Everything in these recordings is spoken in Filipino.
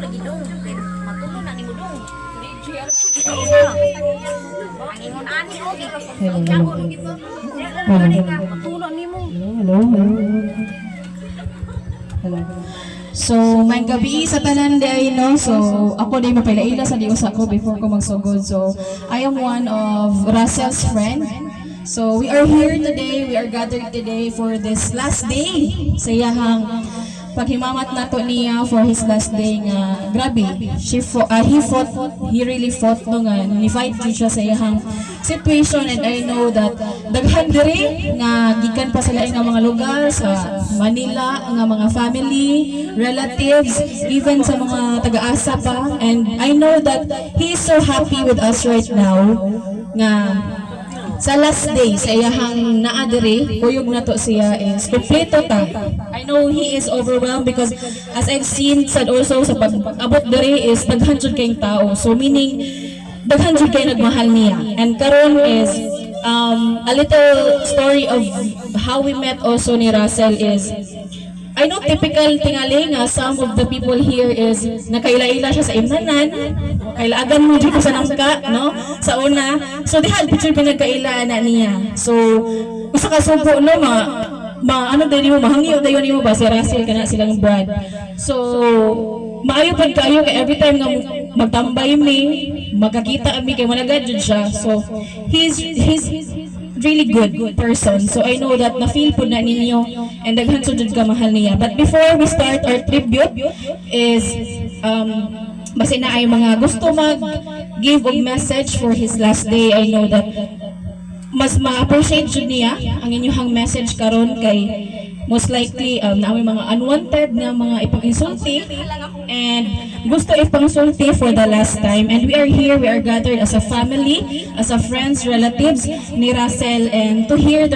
lagi dong. Matulog na ni mo dong. Ang ingon ani o matulog ni mo. Hello. So, may gabi sa tanan day, no? So, ako day mapailaila sa dios ako before ko magsugod. So, I am one of Russell's friend. So, we are here today, we are gathered today for this last day sa iyahang paghimamat nato niya for his last day nga grabe. He really fought no nga ni-fight siya sa iyahang situation, and I know that daghan diri nga gikan pa sila nga mga lugar sa Manila nga mga family, relatives, even sa mga taga-asa pa, and I know that he is so happy with us right now nga sa last day sa iyahang naa diri uyog na to siya is kompleto ta. I know he is overwhelmed because as I've seen sad also sa pag-abot diri is daghan jud kayong tao, so meaning daghan jud kay nagmahal niya. And karon is a little story of how we met also ni Russell is I know typical tingali nga some of the people here is nakaila-ila siya sa imnanan, kailaagan mo dito sa nangka, no? Sa una. So dihan picture pinagkaila na niya. So usa ka subo no ano dayon mo mahangiw dayon mo ba si Russell kana silang Brad. So maayo pag kayo kay every time nga magtambay mi, magkakita mi kay managad jud siya. So he's really good person. So I know that na-feel po na ninyo and daghan sudod ka mahal niya. But before we start our tribute is basi na ay mga gusto mag-give of message for his last day. I know that mas ma-appreciate jud niya ang inyong message karon kay most likely naamay mga unwanted na mga ipang-insulti and gusto ipang-insulti for the last time, and we are here, we are gathered as a family, as a friends, relatives ni Russell, and to hear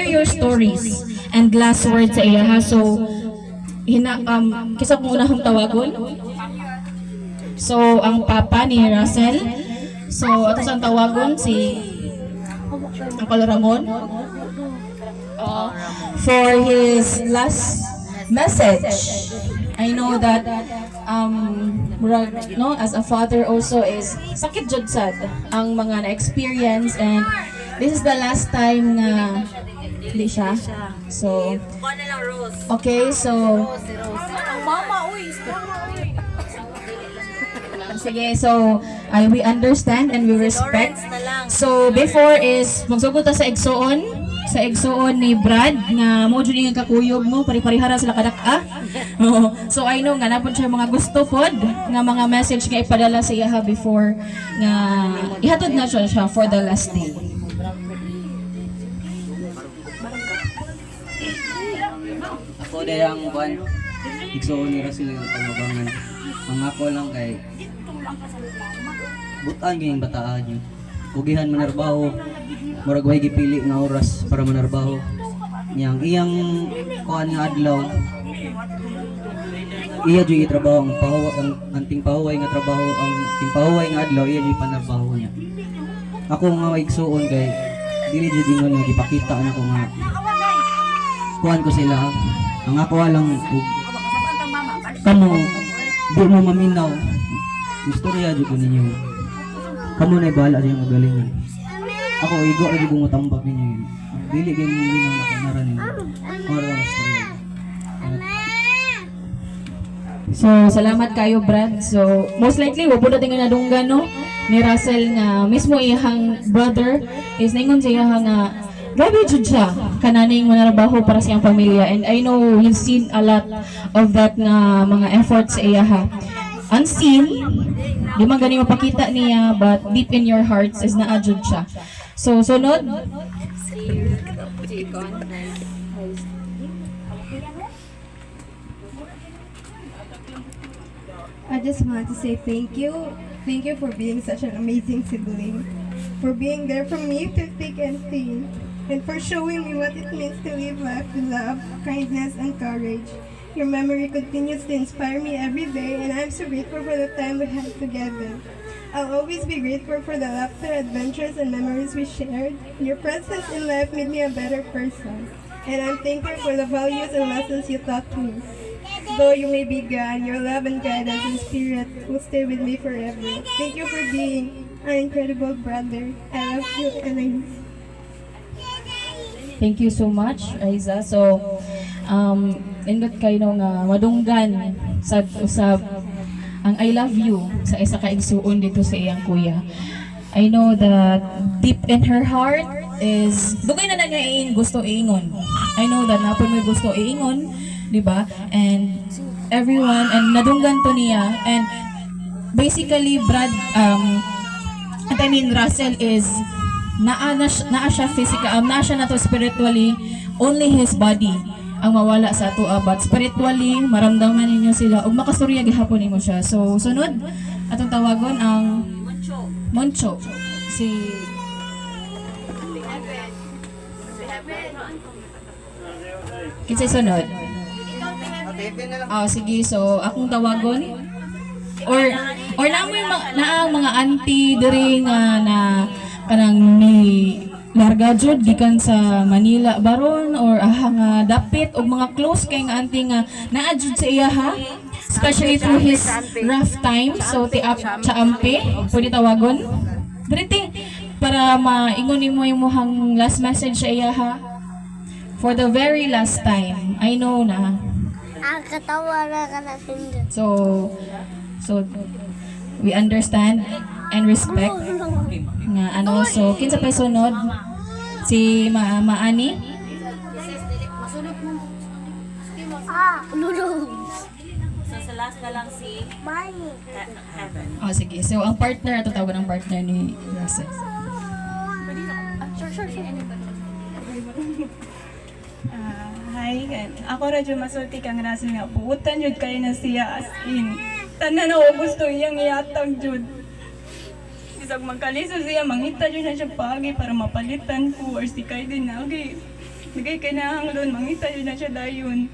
your stories and last words sa iya ha. So kisa kung unahong tawagon, so ang papa ni Russell, so ato sa tawagon si Uncle Ramon for his last message. I know that no, as a father also is sakit jud sad ang mga na-experience, and this is the last time na hindi siya. So okay, so sige, so we understand and we respect. So before is magsugod ta sa igsuon ni Brad nga mo jud nga kakuyog mo pari-parihara sila kadak-a. So I know nga napon siya mga gusto pod nga mga message nga ipadala sa iya before nga ihatod na siya for the last day. Ako dayang buwan igsuon ni Russell nga pamabangan. Ang ako lang kay butan gyud bataan yun. Ugihan manarbaho, murag way gipili nga oras para manarbaho. Iyang kuan nga adlaw. Iya jud itrabaho ang pahuwa ang anting pahuway nga trabaho, ang ting pahuway nga adlaw iya jud panarbaho niya. Ako nga igsuon kay dili jud ingon nga gipakita na ko nga kuan ko sila. Ang ako lang kamo di mo maminaw. Istorya jud ko ninyo. Kamo na bahala sa iyong magalingan. Ako igo ra jud mo tambak ninyo. Dili gyud mo linaw na kanaran ninyo. Para sa istorya. So salamat kayo Brad. So most likely wa pud natin nga nadunggan no ni Russell nga mismo iyang brother is ningon siya nga grabe jud siya kananing manarbaho para sa iyang pamilya, and I know you've seen a lot of that nga mga efforts sa iya unseen, di man gani mapakita niya, but deep in your hearts is naadjud siya. So sunod I just want to say thank you. Thank you for being such an amazing sibling, for being there for me through thick and thin, and for showing me what it means to live life with love, kindness, and courage. Your memory continues to inspire me every day, and I'm so grateful for the time we had together. I'll always be grateful for the laughter, adventures, and memories we shared. Your presence in life made me a better person, and I'm thankful for the values and lessons you taught me. Though you may be gone, your love and guidance and spirit will stay with me forever. Thank you for being an incredible brother. I love you and I miss you. Thank you so much, Aiza. So, indot kayo nga madunggan sa usab ang I love you sa isa ka igsuon dito sa iyang kuya. I know that deep in her heart is dugay na nga gusto iingon. I know that napoy may gusto iingon, di ba? And everyone and nadunggan to niya and basically Russell is naa siya physical, naa siya na to spiritually, only his body ang mawala sa ato but spiritually maramdaman ninyo sila ug makastorya gihapon nimo siya. So sunod atong tawagon ang Moncho si kinsay sunod? Sige, so akong tawagon or na ang mga auntie diri nga na kanang ni larga jud gikan sa Manila baron or nga dapit og mga close kay nga auntie nga naa jud sa iya ha, especially through his rough time. So Chaampe pwede tawagon diri para maingon nimo imong last message sa iya ha for the very last time. I know na katawa na ka na sindot. So we understand and respect nga ano. So kinsa pa sunod? Si Maani? Lulong. So sa last na lang si Mani. Heaven. Sige. So ang partner, ito tawag ng partner ni Russell. Hi, ako radyo masulti kang Russell nga buutan jud kayo na siya as in. Tanan ako gusto iyang iatag jud. Isag magkaliso siya, mangita jud na siya pagi para mapalitan ko or si kay din na. Okay, nagay kay na doon, mangita jud na siya dayon.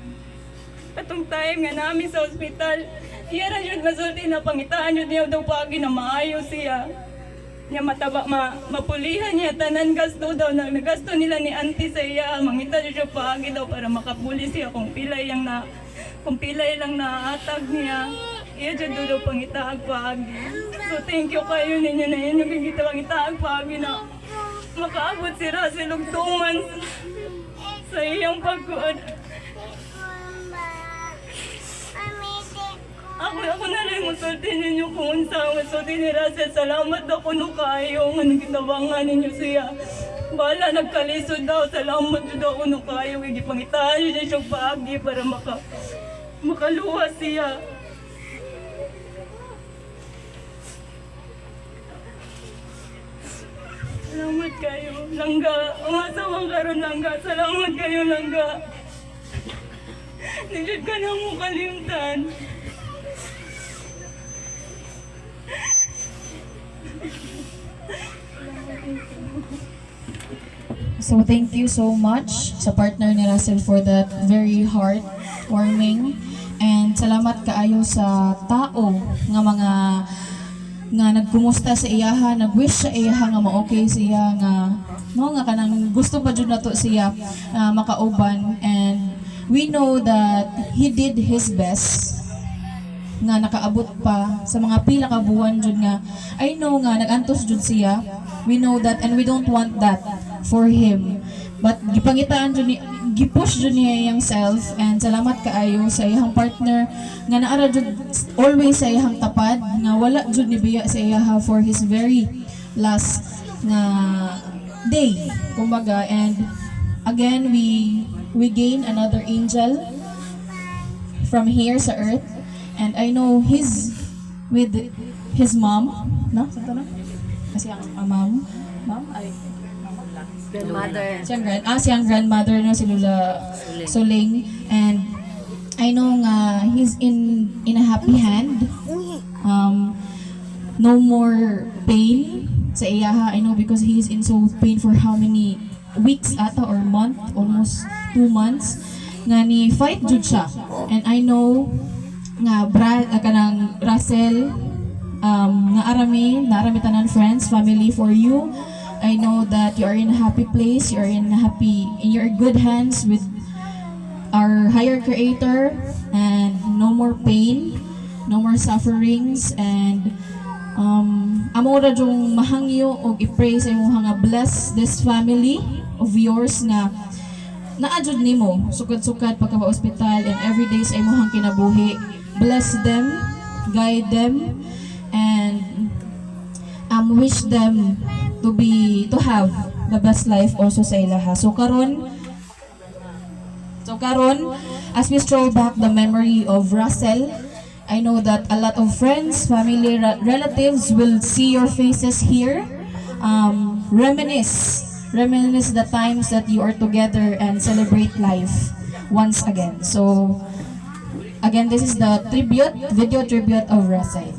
Atong time nga namin sa ospital, iya ra jud masulti na pangitaan jud niya daw pagi na maayo siya. Niya mataba mapulihan niya tanan gasto daw nagasto nila ni auntie sa iya, mangita jud siya pagi daw para makapuli siya kung pilay lang naatag niya. Iya dyan daw pangitaag pagi. So thank you kayo ninyo na yun yung pangitaag pagi na makaabot si Russell og 2 months sa iyang pagkuhan. Ako na rin musulti ninyo kung unsa musulti ni Russell. Salamat ako no kayo nga nagkitabangan ninyo siya. Bala nagkalisod daw. Salamat daw ako no kayo. Igipangitahan nyo siya pagi para makaluha siya. Salamat kayo, Langga. Umasawang karon, Langga. Salamat kayo, Langga. Nijud ka na mo kalimtan. So thank you so much sa partner ni Russell for that very heartwarming and salamat kaayo sa tao nga nagkumusta sa iyaha, nagwish sa iyaha nga ma-okay siya nga nga kanang gusto pa jud nato siya makauban and we know that he did his best nga nakaabot pa sa mga pila ka buwan jud nga I know nga nagantos jud siya. We know that and we don't want that for him. But gipangitaan jud ni gipush jud niya iyang self and salamat kaayo sa iyang partner nga naara jud always sa iyang tapad nga wala jud ni biya sa iyaha for his very last nga day kumbaga. And again we gain another angel from here sa earth and I know he's with his mom no sa na kasi ang mom ay Grandmother. siyang grandmother na si Lula Soling and I know nga he's in a happy hand. No more pain sa iyaha. I know because he's in so pain for how many weeks ata or month, almost 2 months nga ni fight jud siya. And I know nga kanang Russell nga arami tanan friends, family for you. I know that you are in a happy place, you're in your good hands with our higher creator and no more pain, no more sufferings, and amo ra jung mahangyo og i-pray sa imong nga bless this family of yours nga naadjud nimo sukad-sukad pagka ospital and every day sa imong kinabuhi. Bless them, guide them, and wish them to have the best life also sa ilaha. So karon, as we stroll back the memory of Russell, I know that a lot of friends, family, relatives will see your faces here. Reminisce the times that you are together and celebrate life once again. So again, this is the video tribute of Russell.